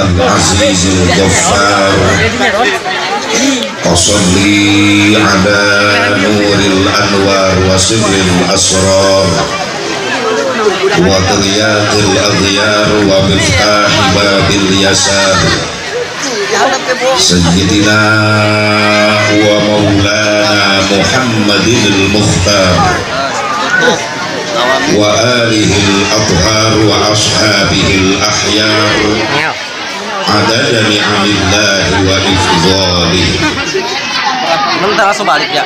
العزيز الغفار وصلي على نور الأنوار وسر الأسرار وضياء الأغيار ومفتاح باب اليسار سيدنا ومولانا محمد المختار وآله الأطهار وأصحابه الأحيار عدد نعم الله وإفضاله.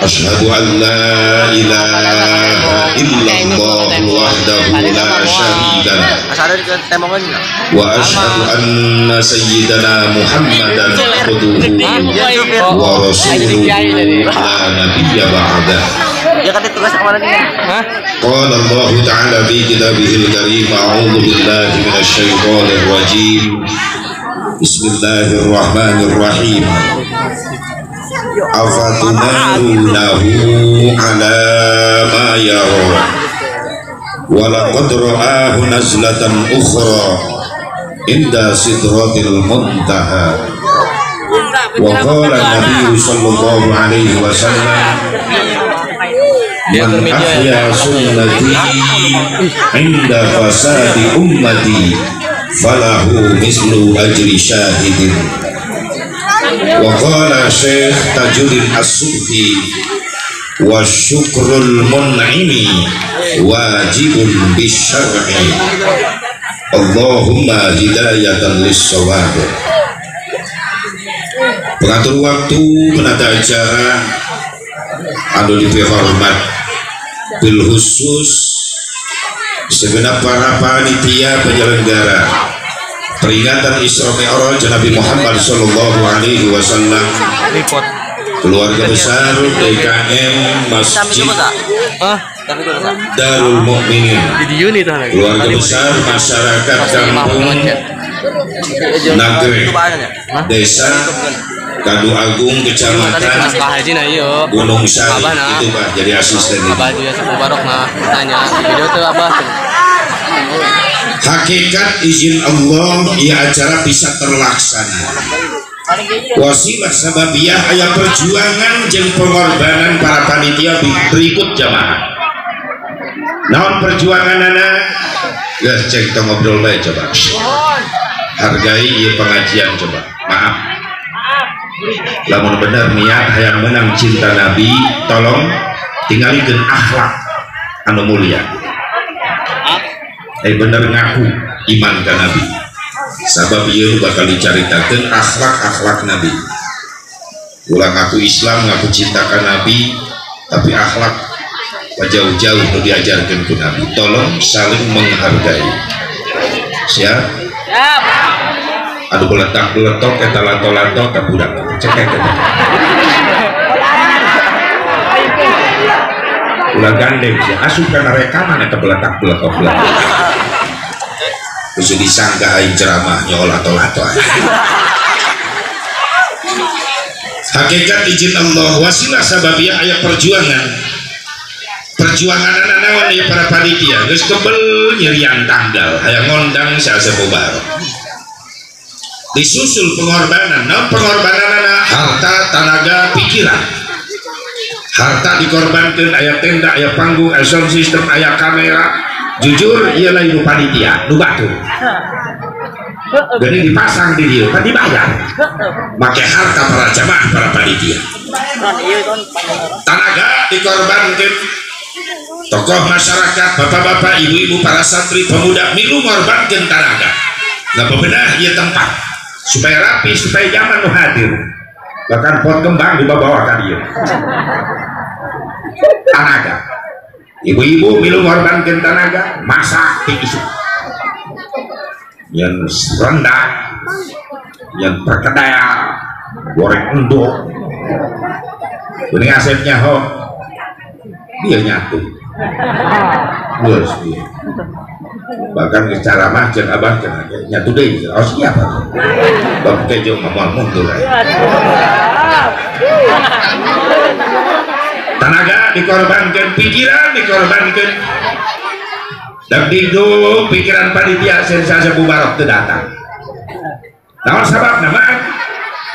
أشهد أن لا إله إلا الله وحده لا شريك له وأشهد أن سيدنا محمدا عبده ورسوله لا نبي بعده. قال الله تعالى في كتابه الكريم أعوذ بالله من الشيطان الرجيم بسم الله الرحمن الرحيم أفتمارونه على ما يرى ولقد رآه نزلة أخرى عند سدرة المنتهى وقال النبي صلى الله عليه وسلم من أحيا سنتي عند فساد أمتي فله مثل أجر شاهد. وقال شيخ تاج الدين الصوفي والشكر المنعم واجب بالشرع اللهم هداية للصواب. Pengatur waktu, penata acara anu dihormat bil khusus segenap para panitia penyelenggara peringatan Isra Mi'raj Nabi Muhammad sallallahu alaihi wasallam, keluarga besar DKM Masjid Darul Mukminin, keluarga besar masyarakat kampung Nagrek, desa Kadu Agung, kecamatan Gunung Sari, itu Pak jadi asisten itu. Hakikat izin Allah ya acara bisa terlaksana. Wasilah sababiyah aya perjuangan jeung pengorbanan para panitia berikut jamaah. Naon perjuanganana? Geus cek tong ngobrol bae coba. Hargai ieu pengajian coba. Maaf. Lamun bener niat hayang menang cinta Nabi, tolong tinggalikeun akhlak anu mulia. Bener ngaku iman ke Nabi, sabab ieu bakal dicaritakeun akhlak-akhlak Nabi. Ulang ngaku Islam, ngaku cinta ke Nabi, tapi akhlak jauh-jauh nu diajarkeun ku Nabi. Tolong saling menghargai. Siap? Siap. Aduh beletak-beletok eta lato-lato ka budak. Cekek eta. Ulah gandeng sih, asup kana rekaman eta beletak-beletok. Bisa disangka aing ceramahnya lato-lato. Hakikat izin Allah wasilah sababiyah aya perjuangan anak naon ya para panitia geus kebel nyerian tanggal hayang ngondang saasa bubar disusul pengorbanan. Naon pengorbananana? Harta, tenaga, pikiran. Harta dikorbankan, aya tenda, aya panggung, aya sound system, aya kamera. Jujur ieu lain nu panitia nu batur geuning dipasang di dieu kan dibayar make harta para jamaah para panitia. Tenaga dikorbankan, tokoh masyarakat, bapak-bapak, ibu-ibu, para santri, pemuda milu ngorbankeun tenaga ngabebenah ieu tempat supaya rapi, supaya zaman nu hadir, bahkan pot kembang dibawa ka dieu. Tenaga, ibu-ibu milu ngorbankeun tenaga masak di isu yang rendah, yang perkedaya, goreng endok, ini asetnya ho dia nyatu terus dia bahkan secara mah jeung abah jeung nyatu deui oh siapa bang kejo ngomong mundur tenaga dikorbankan, pikiran dikorbankan, dan itu pikiran panitia sensasi bubarok itu datang Naon sabab nama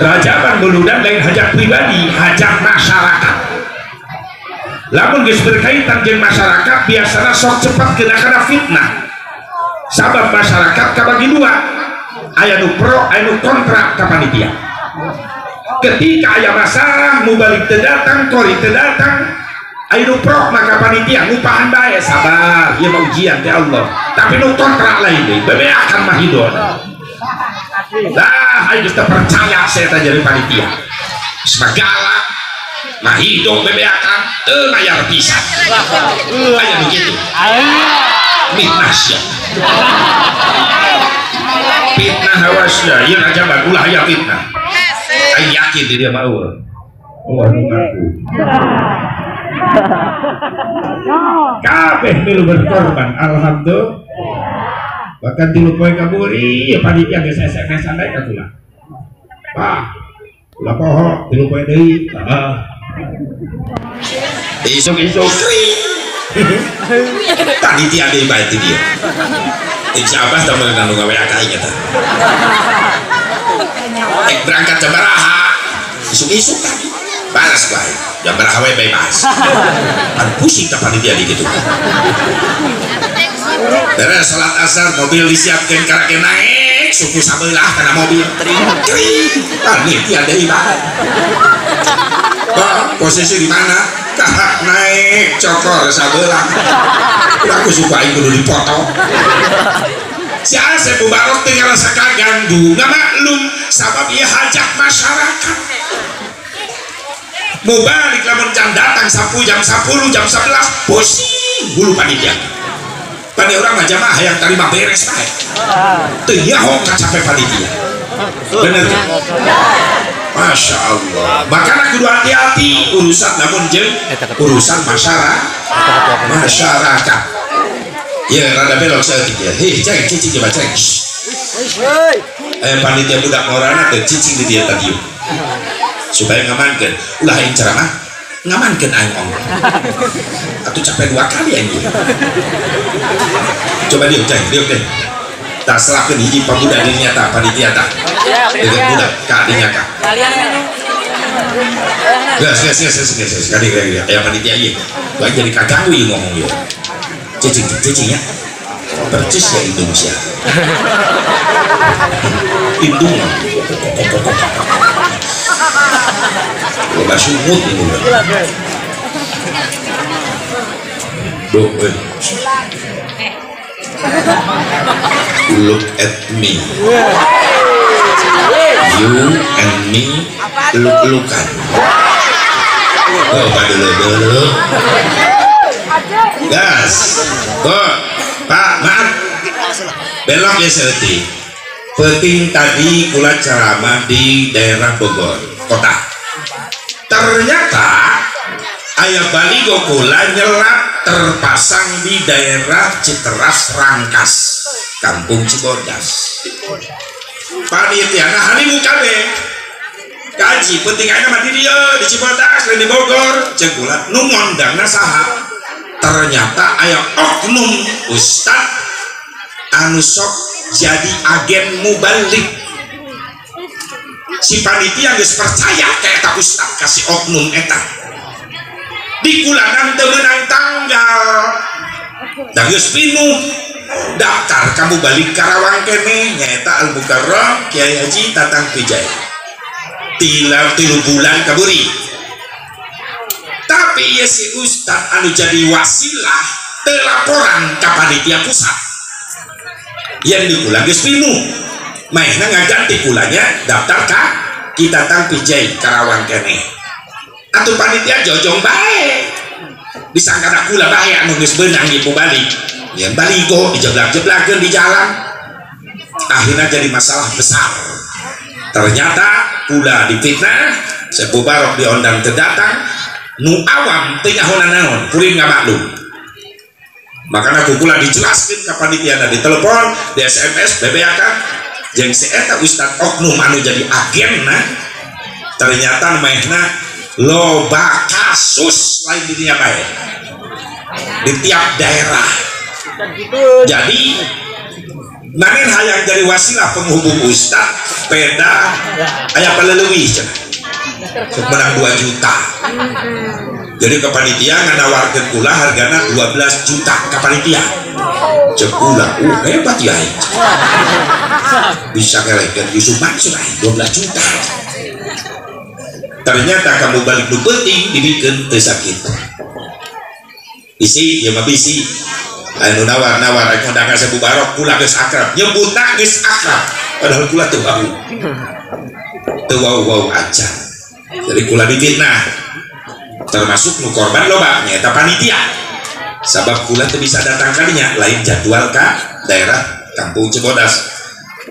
rajaban buludan lain hajat pribadi, hajat masyarakat. Lamun geus berkaitan jeung masyarakat biasana sok cepat kena fitnah. Sabab masyarakat kabagi dua, aya nu pro, aya nu kontra ka panitia. Ketika aya masalah mubalik teu datang, kori teu datang, aya nu pro maka panitia ngupahan bae sabar, ieu mah ujian ti Allah. Tapi nu kontra lain deui, bebeakan mah hidon. Dah, ayo kita percaya saya jadi panitia. Semagala, mah hidung bebeakan, mayar pisan. Ayo begitu. Fitnah sya. Fitnah hawasya, ieu ajaban ulah aya fitnah. Ayo yakin dia mau. Oh, aku. Kabeh milu berkorban, alhamdulillah. Bahkan tilu poe kaburi panitia geus SMS-an bae ka kula. Pak, kula poho tilu poe deui. Heeh. Isuk-isuk panitia deui bae ti dieu. Insyaallah tambah kanu gawe akai eta. Berangkat jam baraha? Isuk-isuk tadi. Balas bae. Jam baraha we bebas. Kan pusing ka panitia di kitu. Dari salat asar mobil disiapkan karena naik suku sabelah karena mobil panitia dari mana Pak posisi di mana kahak naik cokor sabelah aku suka kudu dipotong si Asep Mubarok tinggal rasa kaganggu nggak maklum sabab ia hajat masyarakat mau balik lamun jam datang sapu jam 10 jam 11 pusing bulu panitia pada orang jamaah yang terima beres baik tuh ya nggak capek panitia bener Masya Allah makanya kudu hati-hati urusan namun jeng urusan masyarakat ya rada belok sedikit ya hei ceng cicing coba ceng panitia budak morana dan cicing di dia tadi supaya ngamankan ulah yang ceramah ngamankan aing atau capek 2 kali anjir coba dia deh tak serahkan hiji pemuda dirinya tak panitia tak dengan budak kak dinya kak gas kali ya panitia iya gua jadi kagak gue ngomong ya cicing ya percis ya Indonesia hidung loba sumut itu look at me you and me look-lookan oh dulu gas kok Pak maaf belok ya seperti penting tadi kula ceramah di daerah Bogor kota ternyata ayah baligo kula nyelap terpasang di daerah Citeras Rangkas Kampung Cibodas panitia nah hari muka deh gaji penting aja mati dia di Cibodas dan di Bogor cekulat nu ngondangna saha ternyata ayah oknum ustad anu sok jadi agen mubalik si panitia geus percaya kayak tak ustad kasih oknum eta di kulanan temenang tanggal dan geus pinuh daftar kamu balik Karawang kene nyaeta Al Mukarram Kiai Haji Tatang Wijaya tilu bulan kaburi tapi ya si ustad anu jadi wasilah telaporan ke panitia pusat yang di kula geus pinuh mainnya ngaganti kulanya daftar ka kita Tatang Wijaya Karawang kene atau panitia jojong baik disangka nak kula baik anu geus beunang di balik ya baligo dijeblak-jeblakeun di jalan akhirnya jadi masalah besar ternyata kula difitnah Sepu Barok diondang terdatang nu awam teu nyahonan naon kuring nggak maklum makanya kula dijelaskeun ka panitia di telepon di SMS bebeakan jeung si eta ustad oknum anu jadi agenna ternyata mainna loba kasus lain di dunia baik di tiap daerah jadi Manin hayang jadi wasilah penghubung ustad peda aya paleleuwih menang 2 juta. Jadi ke panitia nganawarkeun kula hargana 12 juta ke panitia. Cek kula, hebat ya. Bisa ngelekeun Yusuf Mansur 12 juta. Ternyata kamu balik nu penting dibikeun teu sakit. Isi ya mah bisi. Anu nawar-nawar anu danga sabubarok kula geus akrab. Nyebutna geus akrab. Padahal kula teu wau. Teu wau aja. Jadi kula difitnah. Termasuk nu korban loba nyaeta panitia. Sabab kula teu bisa datang kalinya lain jadwal ka daerah Kampung Cibodas.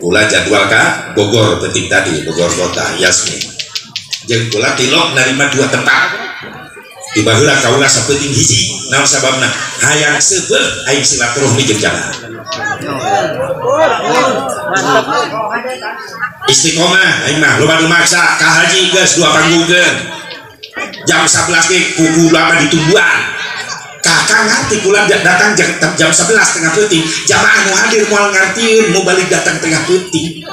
Kula jadwal ka Bogor penting tadi, Bogor kota Yasmin. Jeung kula tilok narima 2 tempat. Tiba heula kaula sapenting hiji naon sababna hayang seubeuh aing silaturahmi jeung jamaah. Istiqomah aing mah loba nu maksa ka haji geus 2 panggungkeun. Jam 11 ge kuku lama ditungguan. Kakak nganti kula datang jam 11 tengah peuting. Jamaah nu hadir moal ngartieun mau balik datang tengah peuting.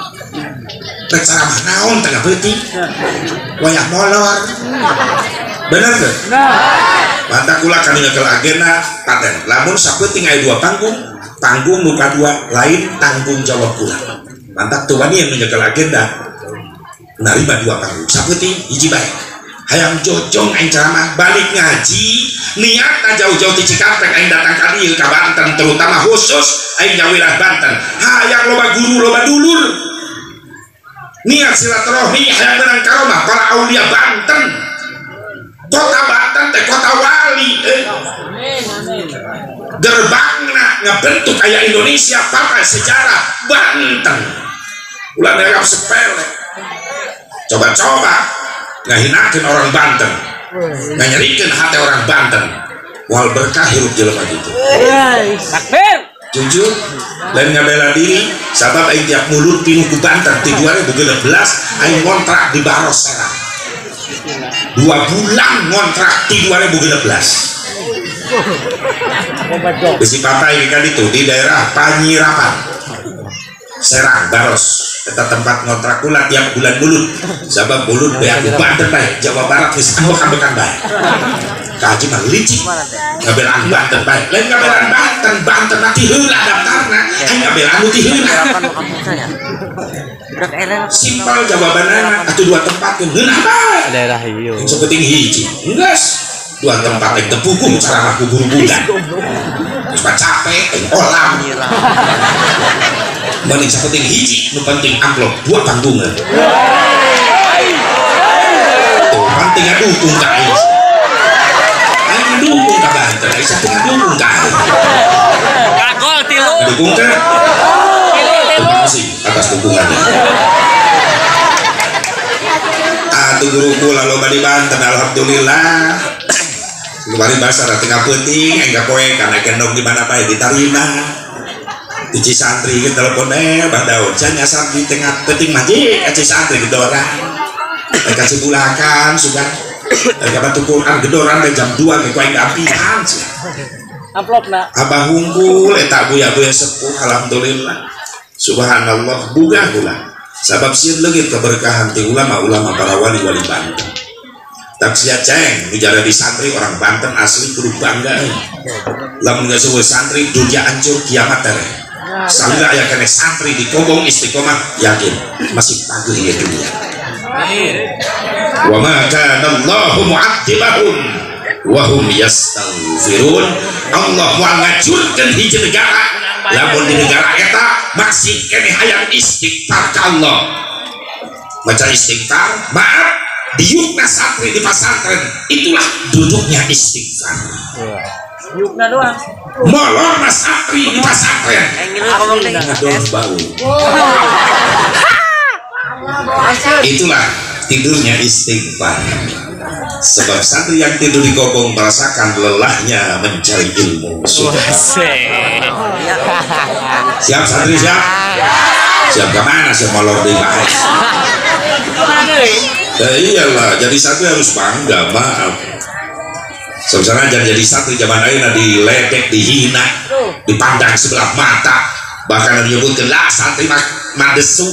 Rek saramah naon tengah peuting? Wayah molor. Bener tuh? Mantap kula kami ngekel agenda paten. Lamun sapeuting aya 2 panggung, panggung muka 2 lain tanggung jawab kula. Mantap tuh wani yang ngekel agenda. Narima 2 panggung. Sapeuting hiji bae. Hayang jojong aing ceramah balik ngaji, niatna jauh-jauh ti Cikampek aing datang ka dieu ka Banten, terutama khusus aing ka wilayah Banten. Hayang loba guru, loba dulur. Niat silaturahmi hayang menang karomah para aulia Banten. Kota Banten teh kota wali gerbangna ngabentuk aya Indonesia pakai sejarah Banten. Ulah dianggap sepele. Coba-coba ngahinakeun orang Banten, nganyerikeun hati orang Banten. Wal berkah hirup jelema gitu. Takbir. Jujur, lain ngabela diri, sabab aing tiap mulut pinuh ku Banten. Di 2016 aing ngontrak di Baros Serang. 2 bulan ngontrak di 2016. Besi papai kan itu di daerah Panyirapan, Serang, Baros. Kita tempat ngontrak kula tiap bulan mulut. Sabab mulut beak Banten bae, Jawa Barat geus ambek-ambekan bae. Kaji mah licik. Ngabelaan Banten bae. Lain ngabelaan Banten nanti heula daftarna. Aing ngabelaan nu ti heula. Simpel jawabanana atuh 2 tempat geus heula bae. Daerah ieu. Sapenting hiji. Geus 2 tempat teh tepukum ceramah ku guru budak. Geus capek aing olam. Mending sapenting hiji nu penting amplop 2 panggungan. Tuh penting dukung ka aing. Aing dukung ka Banten, aing sapenting dukung ka aing. Kagol tilu. Dukung ka? Terima kasih atas dukungannya. Atuh guruku lalu di Banten alhamdulillah. Kemarin basar tengah penting enggak poe karena gendong di mana bae ditarima. Di santri ke telepon badaun saya santri tengah penting majik aci santri gedora kasih bulakan sudah kapan tuh Quran gedoran jam 2 ke kuing ampihan amplop nak abah unggul eta buya-buya sepuh alhamdulillah subhanallah buga gula sabab sieun leungit keberkahan ti ulama-ulama para wali-wali Banten. Tak sia ceng bicara di santri orang Banten asli kudu bangga lamun geus santri dunia hancur kiamat teh. Sangga aya kene santri di Kobong istiqomah yakin masih pagi ya dunia. Wa ma kana Allahu mu'adzibahum wa hum yastaghfirun. Allah moal ngajurkeun hiji negara lamun di negara eta masih kene hayang istighfar ka Allah. Maca istighfar, maaf, diukna santri di pesantren itulah duduknya istighfar. yukna doang. Molor mas santri di pesantren. Ngadon bau. Itulah tidurnya istighfar. Sebab santri yang tidur di Kobong merasakan lelahnya mencari ilmu. Siap santri siap. Siap kemana siap molor di bahas. Ya iyalah, jadi santri harus bangga, maaf. Sebenarnya jadi santri zaman ayeuna diledek, dihina, dipandang sebelah mata. bahkan menyebutkan lah santri madesu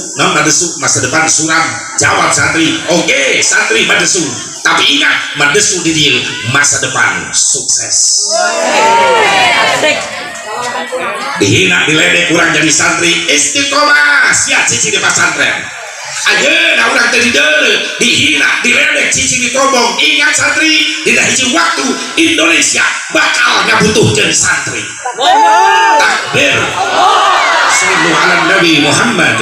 masa depan suram. Jawab santri, oke, santri madesu, tapi ingat madesu di dia masa depan sukses. Dihina diledek kurang jadi santri istiqomah siap cici di pesantren. Ayeuna urang teh dihina diledek cici ditombong. Ingat santri, dina hiji waktu Indonesia bakal ngabutuhkeun santri. Takbir. Sallu ala Nabi Muhammad.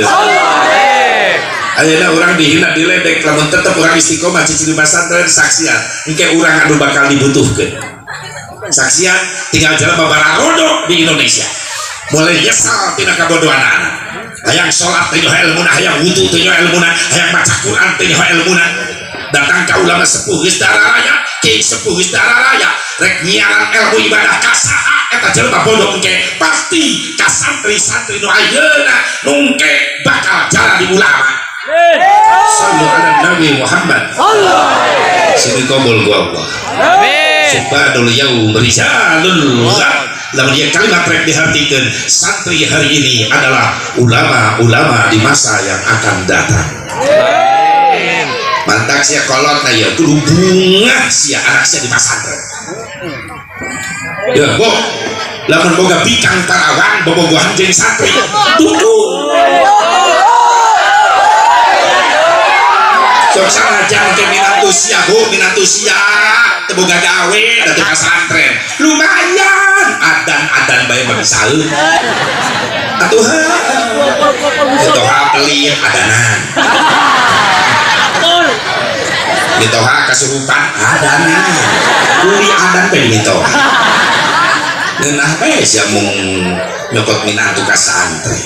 Ayeuna urang dihina diledek lamun tetep urang istiqomah cici di pesantren saksian engke urang anu bakal dibutuhkeun. Saksian tinggal jalan babara rodo di Indonesia. Mulai nyesal tina kabodohan anak. Hayang sholat teh nyoho ilmuna, hayang wudu teh nyoho ilmuna, hayang baca Quran teh nyoho ilmuna. Datang ka ulama sepuh geus dararaya, kiai sepuh geus dararaya, rek nyiaran ilmu ibadah ka saha eta jelema bodoh engke pasti ka santri-santri nu ayeuna nu engke bakal jalan di ulama. Sallu ala Nabi Muhammad. Sini kabul ku Allah. Subhanul yaum rijalul lamun dia kalimat rek dihartikeun santri hari ini adalah ulama-ulama di masa yang akan datang. Mantak sia kolot na ya kudu bunga sia anak sia di pesantren. Ya, Bo. Lamun boga bikang tarawang bobogohan jeung santri. Dukung. Sok sanajan ke minatu sia, Bu, minatu sia teu boga gawe da di pesantren. Lumayan adan bae mabisaeun. Atuh ditoha beli adanan. Ditoha kasurupan adanan. Beli adan teh ditoha. Ngeunah bae sia mung nyokot minatu ka santri.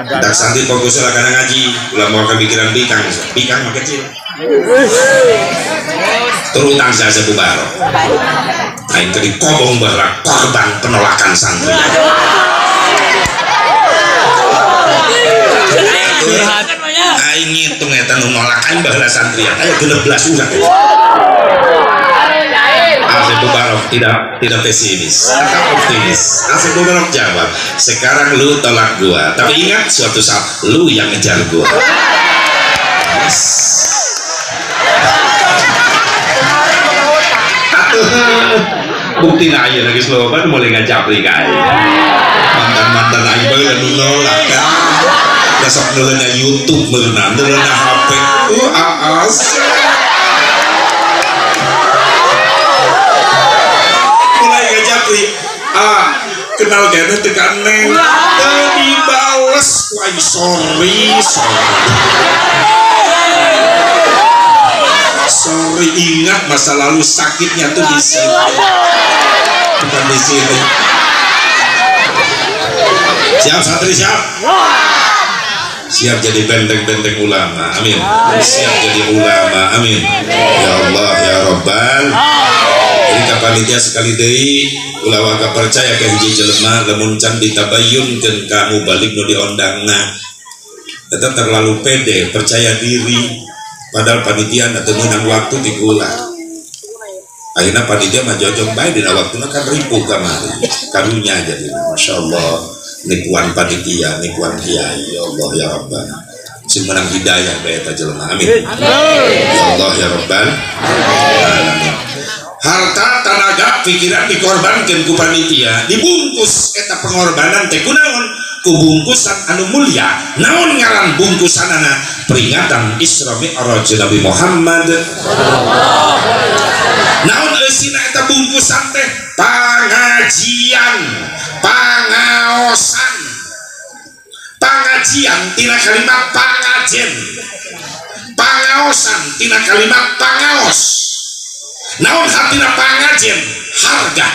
Dak santri fokus kana ngaji, ulah mau kepikiran bikang mah kecil. Terutang saya sebubaro. Aing teh dikobong bahwa korban penolakan santri. Aing ngitung eta nu nolakan bahwa santri aya 16 urang. Asep Mubarok tidak pesimis, tetap optimis. Asep Mubarok jawab, sekarang lu tolak gua, tapi ingat suatu saat lu yang ngejar gua. Yes. Bukti na ayeuna geus loba mulai ngajapri ka aing. Mantan-mantan aing bae anu nolak ka. Besok neuleuna YouTube meunang, neuleuna HP. Aas. Mulai ngajapri. Kenal gana tekan neng. Teu dibales ku aing sorry, ingat masa lalu sakitnya tuh di sini, bukan di sini. Siap santri, siap jadi benteng-benteng ulama, amin. Siap jadi ulama, amin. Ya Allah ya Rabbal. Jadi kapanitia sekali deui ulah waga percaya ka hiji jelema lamun can ditabayyunkeun kamu balik nu diondangna. Eta terlalu pede, percaya diri. Padahal panitia atau menang waktu digulang. Akhirnya panitia mah jojong baik dina waktuna kan ribu kamari. Karunya jadi masya Allah nipuan panitia, nipuan kiai. Ya Allah ya Rabbana. Sing menang hidayah bae eta jelema. Amin. Ya Allah ya Rabbana. Amin. Harta, tenaga, pikiran dikorbankan ku panitia, dibungkus eta pengorbanan teh kunaon? Ku bungkusan anu mulia. Naon ngaran bungkusanana? Peringatan Isra Mi'raj Nabi Muhammad. Naon eusina eta bungkusan teh? Pangajian, pangaosan. Pangajian tina kalimat pangajen. Pangaosan tina kalimat pangaos. Naon hartina pangajen? Harga.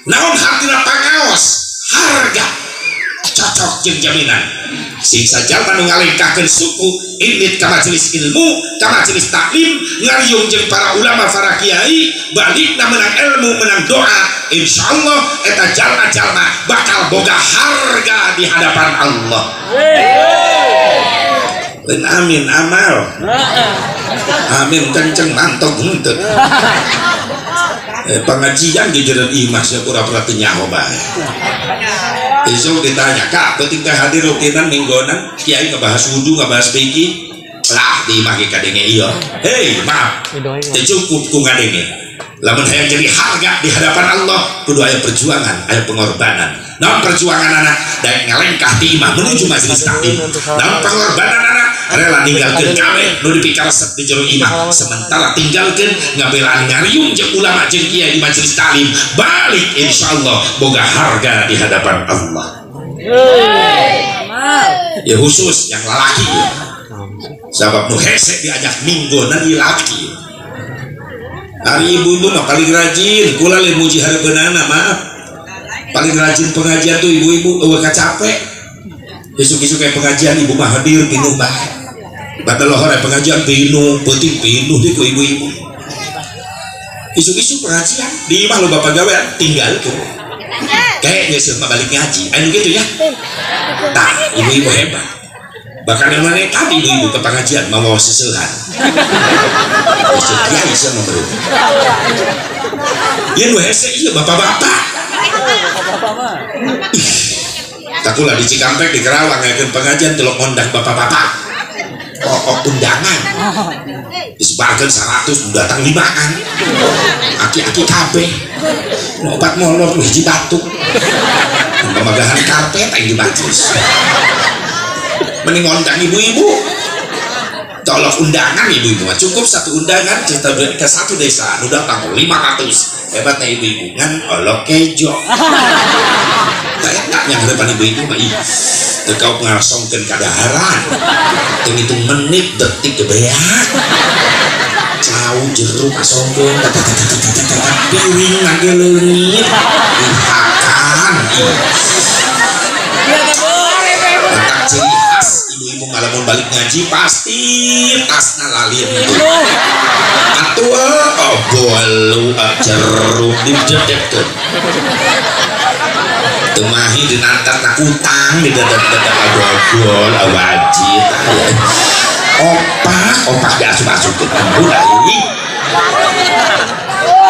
Naon hartina pangaos? Harga. Cocok jeung jaminan. Sing sajalma nu ngalengkahkeun suku indit ka majelis ilmu, ka majelis taklim, ngariung jeung para ulama, para kiai, balikna menang ilmu, menang doa, insyaallah eta jalma-jalma bakal boga harga di hadapan Allah. Amin amal. Amin kenceng mantap henteu. Pengajian di jalan imah sia pura-pura teu nyaho bae. Besok ditanya, Kak, ketika hadir rukinan mingguanan, kiai ngebahas wudhu, ngebahas fikih, lah di maki kadenge iya. Hei, maaf, cukup ku kadenge. Lamun hayang jadi harga di hadapan Allah, kudu aya perjuangan, aya pengorbanan. Namun perjuangan anak dan ngelengkah di imah menuju majelis taklim. Namun pengorbanan anak rela ninggalkeun kabeh nu dipikaresep di jero imah, sementara tinggalkeun ngabelaan ngariung jeung ulama jeung kiai di majelis taklim, balik insyaallah boga harga di hadapan Allah. Ya khusus yang lalaki ya. Sabab nu hese diajak minggonan laki. Hari ibu-ibu mah paling rajin, kula le muji hareupeunana maaf. Paling rajin pengajian tuh ibu-ibu eueuh capek. Besok-besok kayak pengajian ibu mah hadir pinuh bae. Batal lohor pengajian pinuh, penting pinuh di ku ibu-ibu. Isu-isu pengajian di imah lo bapak gawe tinggal tuh. Kayaknya sih mah balik ngaji. Anu gitu ya. Tah, ibu-ibu hebat. Bahkan yang mana tadi ibu ke pengajian mau sesuhan ya bisa memberi ya lu hese iya bapak-bapak takulah di Cikampek di Kerawang ngajin pengajian telok ngondang bapak-bapak pokok undangan disebarkan 100 datang 5an aki-aki kabeh obat molor hiji batuk pemagahan karpet yang di majlis mending ngondang ibu-ibu tolong undangan ibu-ibu cukup satu undangan kita beri ke satu desa udah tahu 500 hebatnya ibu-ibu kan olok kejo kayak tak yang depan ibu-ibu mah ih kau ngasongkan kadaharan hitung menit detik kebeak jauh jeruk asongkan piring lagi lengit dihakan tentang ciri khas ibu-ibu malah mau balik ngaji pasti tasna lalin itu atua bolu jeruk didedekkan temahi dinantar nakutang didedek-dedek agol-agol awajit opak diasup-asup ke tambun ini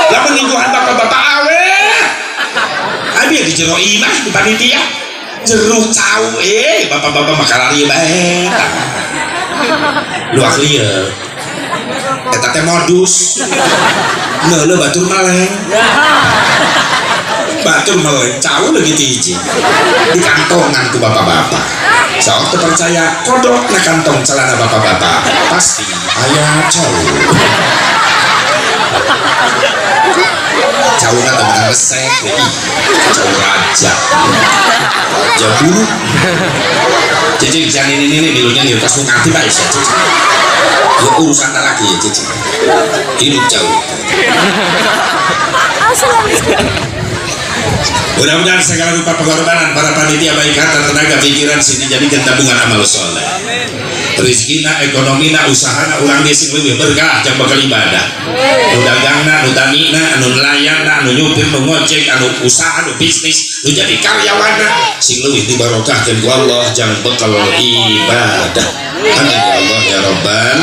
lah meningguhan bapak-bapak awet abi di jero imah di panitia jeruk cau bapak-bapak makalari bae luak lieu eta teh modus neuleuh batur meleng cau lagi hiji di kantongan ku bapak-bapak sok teu percaya kodok na kantong celana bapak-bapak pasti aya cau cauna temen resek cau raja jaburu cici jangan ini milunya nih pas nganti pak isya cici ya urusan lagi ya cici hidup jauh mudah-mudahan segala rupa pengorbanan para panitia baik harta tenaga pikiran sini jadikan tabungan amal soleh rizkina ekonomina usahana ulang desing lebih berkah jang bakal ibadah nu dagangna nu tanina anu nelayanna anu nyupir nu ngojek anu usaha anu bisnis nu jadi karyawanna sing leuwih dibarokahkeun ku Allah jang bekal ibadah amin ya Allah ya rabbal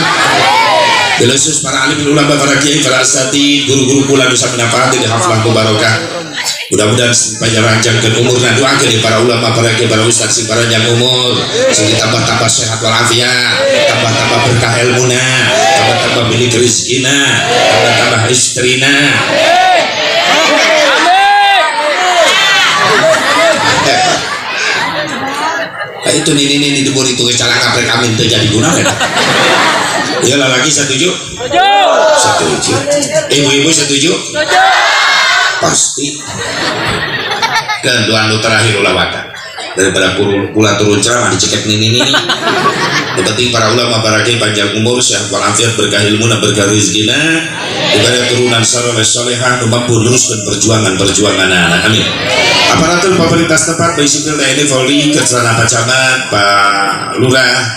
khusus para alim ulama para kiai para asatidz guru-guru kula nu sami nafaat di haflah barokah mudah-mudahan supaya ranjangkan umurna doakeun di para ulama para kiai para ustaz sing paranjang umur sing ditambah-tambah sehat walafiat tambah-tambah berkah ilmuna tambah-tambah milik rezekina tambah-tambah istrina itu ini dibur itu kecelakaan kaprek amin terjadi guna kan iyalah lagi setuju ibu-ibu setuju pasti dan doa terakhir ulawatan daripada pula turun ceramah dicekek ini yang penting para ulama para kiai panjang umur sehat walafiat berkah ilmu dan berkah rezekina daripada turunan saleh salehah mampu meneruskan perjuangan amin. Aparatur pemerintah setempat baik sipil TNI Polri Kecelana Pak Camat Pak Lurah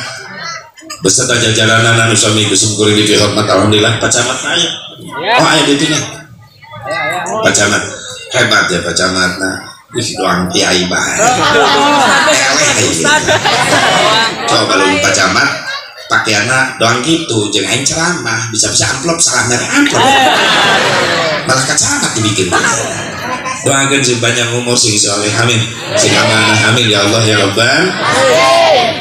beserta jajaran anu sami Gus Kuring dihormat alhamdulillah Pak Camat aya aya ditinya Pak Camat hebat ya Pak Camat doang kiai bae coba lu Pak Camat pakaiannya doang gitu jangan ceramah bisa amplop salah merek amplop malah Pak Camat dibikin doakan sing panjang umur, sing saleh, amin, sing amanah, amin ya Allah ya Rabbal.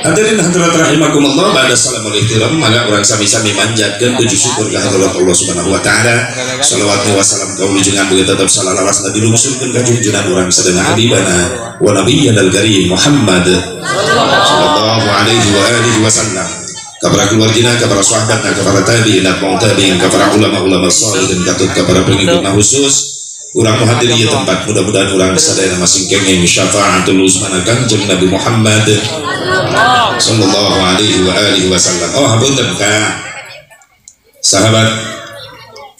Hadirin hadirat rahimakumullah, ba'da salamul ihtiram, maka orang sami-sami manjatkeun puji syukur ka hadrat Allah Subhanahu wa taala. Shalawat wa salam kaum junjungan beuki tetep sallallahu alaihi wasallam dilungsurkeun ka junjungan urang sadaya habibana wa nabiyyana al-karim Muhammad sallallahu alaihi wa alihi wasallam. Kepada keluarganya, kepada sahabatnya, kepada tabi'in, tabi'in, kepada ulama-ulama salih dan kepada pengikutnya khusus. Urang menghadiri tempat, mudah-mudahan urang sadaya masing kenging syafaatul uzma Kanjeng Nabi Muhammad sallallahu alaihi wa alihi wasallam. Oh hapunten ka sahabat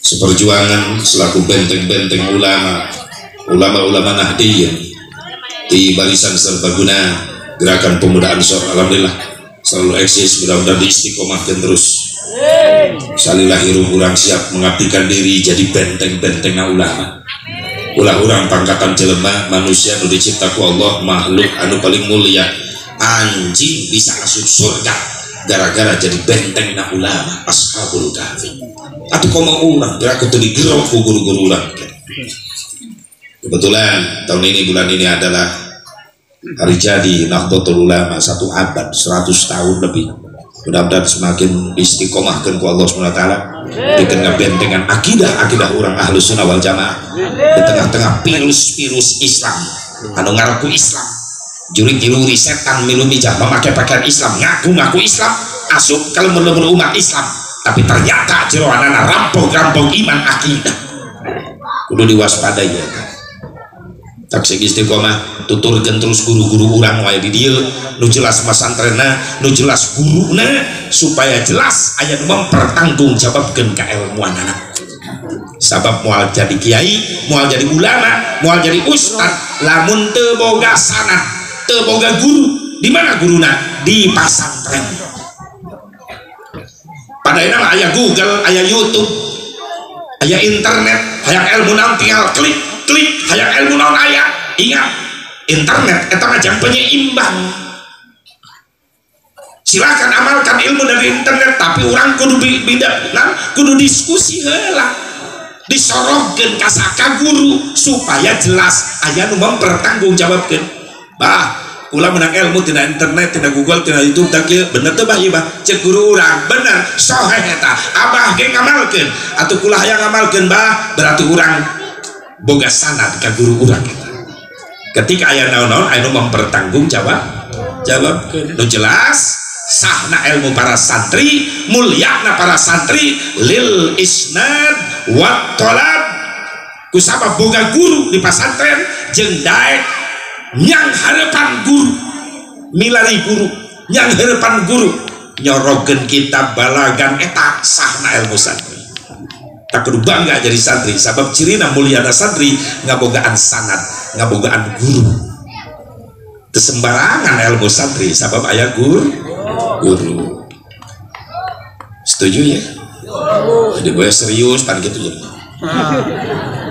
seperjuangan selaku benteng-benteng ulama Nahdiyah di barisan serbaguna gerakan pemuda Ansor, alhamdulillah selalu eksis, mudah-mudahan diistiqomahkan terus. Salilah hirup urang siap mengabdikan diri jadi benteng-benteng ulama. Ulah urang pangkatan jelema manusia nu dicipta ku Allah, makhluk anu paling mulia, anjing bisa asup surga gara-gara jadi benteng na ulama ashabul kahfi. Atuh komo urang gerak kudu digerok ku guru-guru urang. Kebetulan tahun ini, bulan ini adalah hari jadi Nahdlatul Ulama 1 abad 100 tahun lebih. Mudah-mudahan semakin istiqomahkan ku Allah SWT di tengah bentengan akidah orang Ahlus Sunnah wal Jamaah, di tengah-tengah virus Islam anu ngaku Islam, juri-juri setan milu mijah memakai pakaian Islam, ngaku Islam, asup kalau menurut umat Islam, tapi ternyata jeroanana rampok iman akidah. Kudu diwaspadai ya. Tak segi istiqomah tuturkan terus guru-guru urang wae di dieu nu jelas masantrenna, nu jelas guruna, supaya jelas aya nu mempertanggungjawabkeun ka ilmuanana. Sabab moal jadi kiai, moal jadi ulama, moal jadi ustad, lamun teu boga sanad, teu boga guru, di mana guruna? Di pasantren. Padaina mah aya Google, aya YouTube, aya internet, hayang ilmu naon tinggal klik, hayang ilmu naon aya. Ingat, internet eta ngajang penyeimbang. Silakan amalkan ilmu dari internet, tapi orang kudu kudu diskusi heula, disorogkeun ka saka guru supaya jelas aya nu mempertanggungjawabkeun. Bah, ulah menang ilmu tina internet, tina Google, tina YouTube, tak kieu bener teh bah ieu bah cek guru urang bener soheh eta abah ge ngamalkeun atuh kulah hayang ngamalkeun bah berarti urang boga sanad ka guru urang eta. Ketika aya naon-naon anu mempertanggungjawabkeun nu jelas sahna ilmu para santri, mulyana para santri lil isnad wa talab, kusabab boga guru di pasantren jeung daek nyang harapan guru, milari guru nyang harapan guru nyorogeun kitab balagan eta sahna ilmu santri. Tak kudu bangga jadi santri, sabab cirina mulyana santri ngabogaan sanad, ngabogaan guru. Sembarangan ilmu santri sabab aya guru. Setuju ya? Jadi gue serius pan gitu jadi.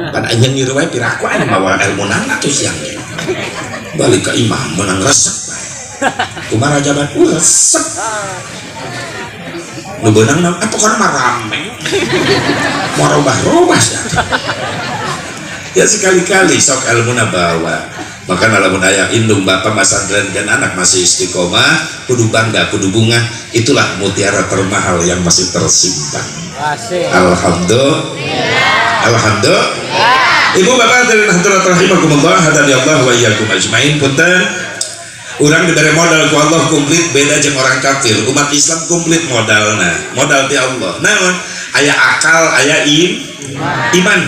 Pan anjing ngiru wae piraku aya mawa ilmu nana tuh siang. Balik ke imam menang resep bae. Kumaha jaban resep. Nu beunang na pokona mah rame. Mau robah-robah ya sekali-kali sok ilmuna bawa. Maka lamun aya indung bapak masantren dan anak masih istiqomah, kudu bangga, kudu bunga. Itulah mutiara termahal yang masih tersimpan. Alhamdulillah. Alhamdulillah. Ibu bapak dari hadirat rahimakumullah, hadanallahu wa iyyakum ajmain. Punten urang diberi modal ku Allah komplit, beda jeung orang kafir. Umat Islam komplit modalna, modal ti Allah. Naon? Aya akal, aya iman.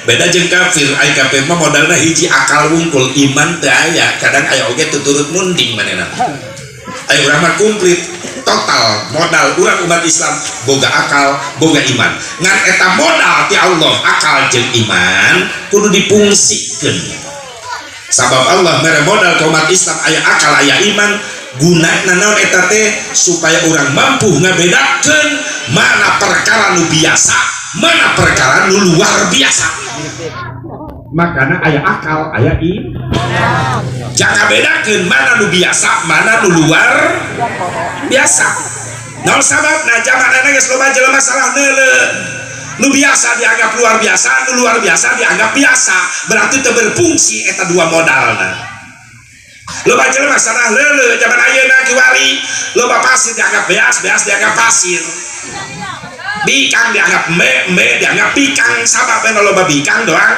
Beda jeung kafir, aya kafir mah modalna hiji akal wungkul, iman teu aya. Kadang aya oge tuturut munding manehna. Aya urang mah komplit, total modal urang umat Islam boga akal, boga iman. Ngan eta modal ti Allah, akal jeung iman kudu dipungsikeun. Sabab Allah mere modal ke umat Islam aya akal aya iman, gunana naon eta teh supaya orang mampu ngabedakeun mana perkara nu biasa, mana perkara nu luar biasa. Makana aya akal aya iman. Jangan bedakeun mana nu biasa, mana nu luar biasa. Naon sabab na jamanana geus loba jelema salah neuleuh. Nu biasa dianggap luar biasa, nu luar biasa dianggap biasa, berarti teu berfungsi eta dua modalna. Loba jelema sanah leuleuh zaman ayeuna kiwari, loba pasir dianggap beas, beas dianggap pasir. Bikang dianggap mbe dianggap bikang, sabab loba bikang doang.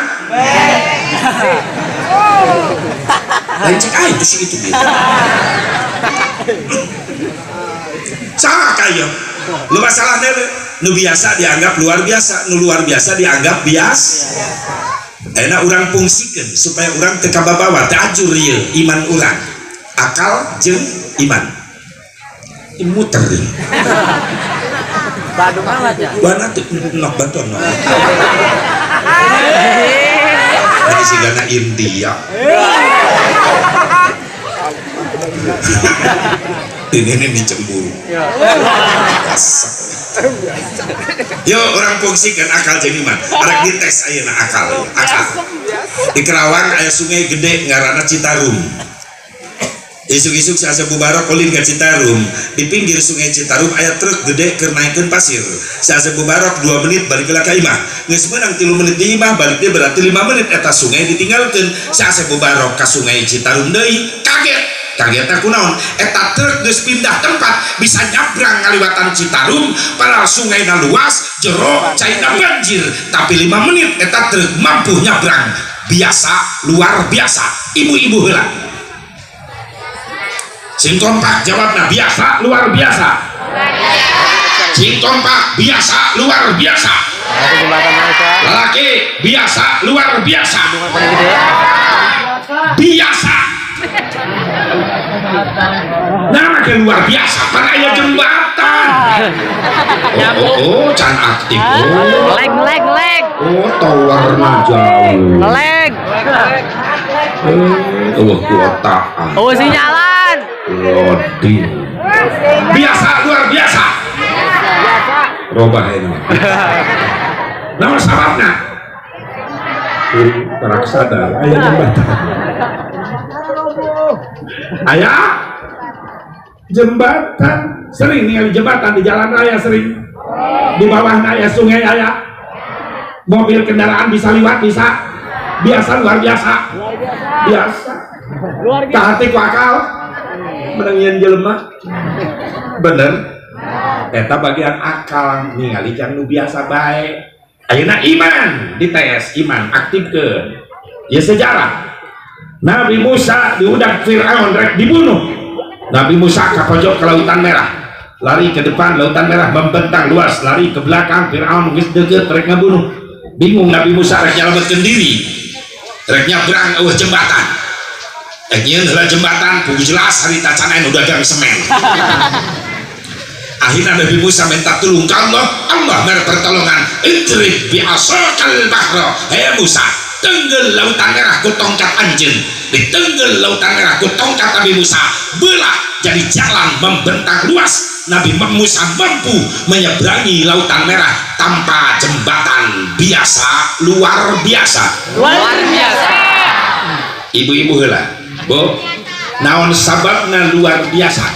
Lain cek aja sih itu gitu. Sama kayak lu masalah nu biasa dianggap luar biasa, nu luar biasa dianggap biasa. Enak orang fungsikan supaya orang teka bawa tajur ya iman orang, akal jeung iman. Ini muter deh. Badung aja. Bana tuh nok bantuan nok. Ini sih karena India. Ini dicemburu. Yo orang fungsikan akal jeung iman. Arek dites ayeuna akal. Di Kerawang aya sungai gede ngaranna Citarum. Isuk-isuk Sasa Bubarok ulin ke Citarum. Di pinggir sungai Citarum aya truk gede keur naikeun pasir. Sasa Bubarok 2 menit balik ka imah. Geus meunang 3 menit di imah balik dia berarti 5 menit eta sungai ditinggalkeun. Sasa Bubarok ka sungai Citarum deui kaget kunaon eta truk geus pindah tempat bisa nyabrang ngaliwatan Citarum padahal sungaina luas jero caina banjir tapi 5 menit eta truk mampu nyabrang biasa luar biasa ibu-ibu heula sing kompak jawabna biasa luar biasa sing kompak biasa luar biasa lelaki biasa luar biasa biasa nama ke luar biasa karena ada jembatan oh can aktif Leg oh towerna jauh leg kuotaan sinyalan loading biasa luar biasa robah ini nama sababna para sadar ayah jembatan ayah jembatan sering nih jembatan di jalan raya sering di bawahnya ayah sungai ayah mobil kendaraan bisa lewat bisa biasa luar biasa tahati ku akal menengin jelema bener eta bagian akal ningali can nu biasa bae ayeuna iman dites iman aktifkeun ya sejarah Nabi Musa diudak Fir'aun rek dibunuh. Nabi Musa ke pojok ke Lautan Merah, lari ke depan Lautan Merah membentang luas, lari ke belakang Fir'aun geus deugeut rek ngabunuh. Bingung Nabi Musa rek nyalametkeun diri, rek nyabrang eueuh jembatan. Nyieun heula jembatan ku jelas harita can anu dagang semen. Akhirnya Nabi Musa minta tulung ke Allah, Allah mere pertolongan. Idrib bi asaqal bahra. Hei Musa, tenggel Lautan Merah ku tongkat anjeun. Ditenggel Lautan Merah ku tongkat Nabi Musa, belah jadi jalan membentang luas. Nabi Musa mampu menyeberangi Lautan Merah tanpa jembatan biasa luar biasa. Ibu-ibu heula, Bu, naon sababna luar biasa?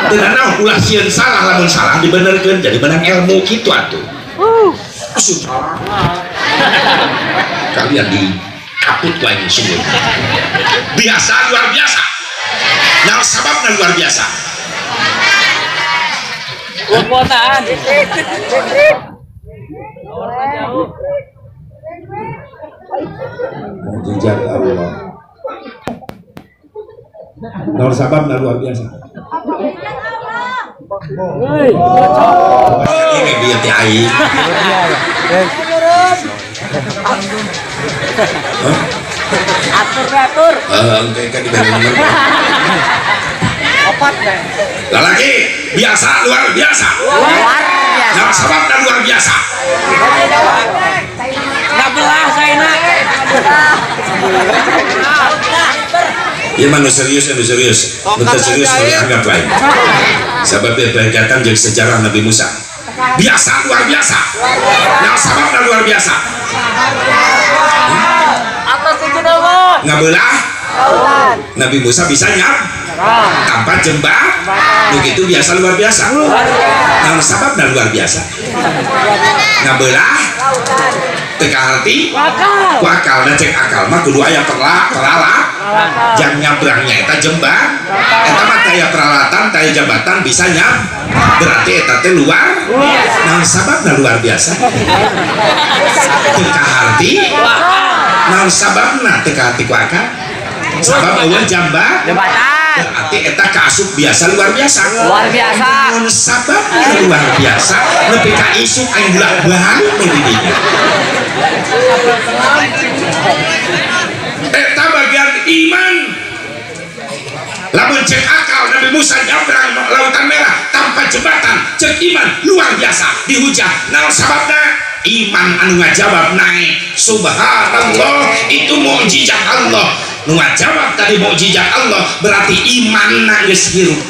Dengan naon ulah sieun salah lamun salah dibenerkeun jadi menang ilmu kitu atuh. Kalian di kaput lain semua biasa luar biasa nah sababnya luar biasa kuotaan mujizat Allah nah sababnya luar biasa ini biar tiai atur kayak di nomor opat deh lagi biasa luar biasa nah sababnya luar biasa nggak belah saya nak ya mana serius betul serius anggap lain sebabnya berkaitan dengan sejarah Nabi Musa biasa luar biasa nah sababnya luar biasa atas itu dong ngabelah Nabi Musa bisa nyap tanpa jembatan begitu biasa luar biasa Namun sababna luar biasa. Ngabelah teka hati ku akal dan cek akal mah kudu aya peralat jang nyabrangnya eta jembatan eta mah taya peralatan taya jambatan bisa berarti eta teh luar naon sababna luar biasa teka hati naon sababna teka hati ku akal sabab eueuh jambatan berarti eta kaasup biasa luar biasa naon sababna luar biasa nepi ka isuk aya bolak-balik di didinya eta bagian iman lamun cek akal Nabi Musa nyabrang lautan merah tanpa jembatan cek iman luar biasa dihujat naon sababna iman anu ngajawab naik subhanallah itu mukjizat Allah nu ngajawab tadi mukjizat Allah berarti iman geus hirup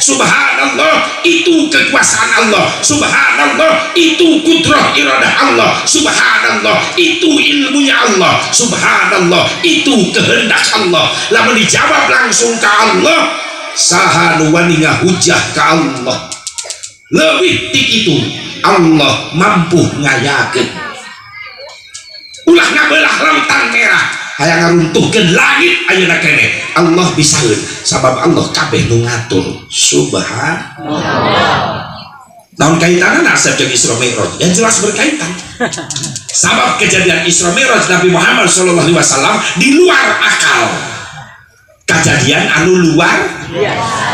subhanallah itu kekuasaan Allah subhanallah itu kudrah iradah Allah subhanallah itu ilmunya Allah subhanallah itu kehendak Allah lamun dijawab langsung ke Allah saha nu wani ngahujah ka Allah leuwih ti kitu Allah mampu ngayakeun ulah ngabelah lautan merah hayang ngaruntuhkeun langit ayeuna kene Allah bisaeun sabab Allah kabeh nu ngatur subhanallah. Naon kaitanna nasab jeung Isra Mi'raj? Yang jelas berkaitan. Sabab kejadian Isra Mi'raj Nabi Muhammad sallallahu alaihi wasallam di luar akal. Kejadian anu luar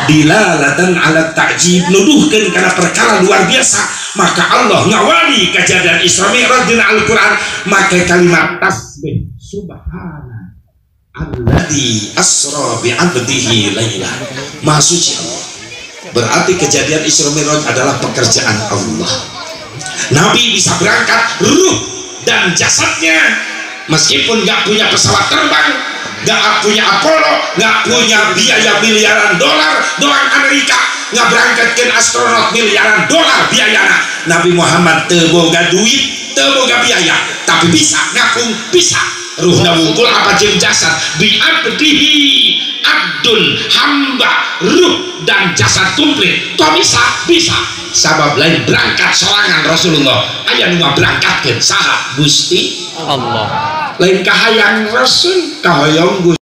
dilalatan ala ta'jib nuduhkeun kana perkara luar biasa maka Allah ngawali kejadian Isra Mi'raj dina Al-Qur'an make kalimat tasbih subhana alladzi asra bi 'abdihi laila maha suci Allah berarti kejadian Isra Mi'raj adalah pekerjaan Allah. Nabi bisa berangkat ruh dan jasadnya meskipun gak punya pesawat terbang, gak punya Apollo, gak punya biaya miliaran dolar Amerika, gak berangkatkan astronot miliaran dolar biayana. Nabi Muhammad teu boga duit, teu boga biaya, tapi bisa ngapung bisa ruhna wungkul apa jeung jasad bi abdihi abdun hamba ruh dan jasad komplit toh bisa sabab lain berangkat sorangan Rasulullah aya nu berangkatkeun saha Gusti Allah lain kahayang Rasul kahayang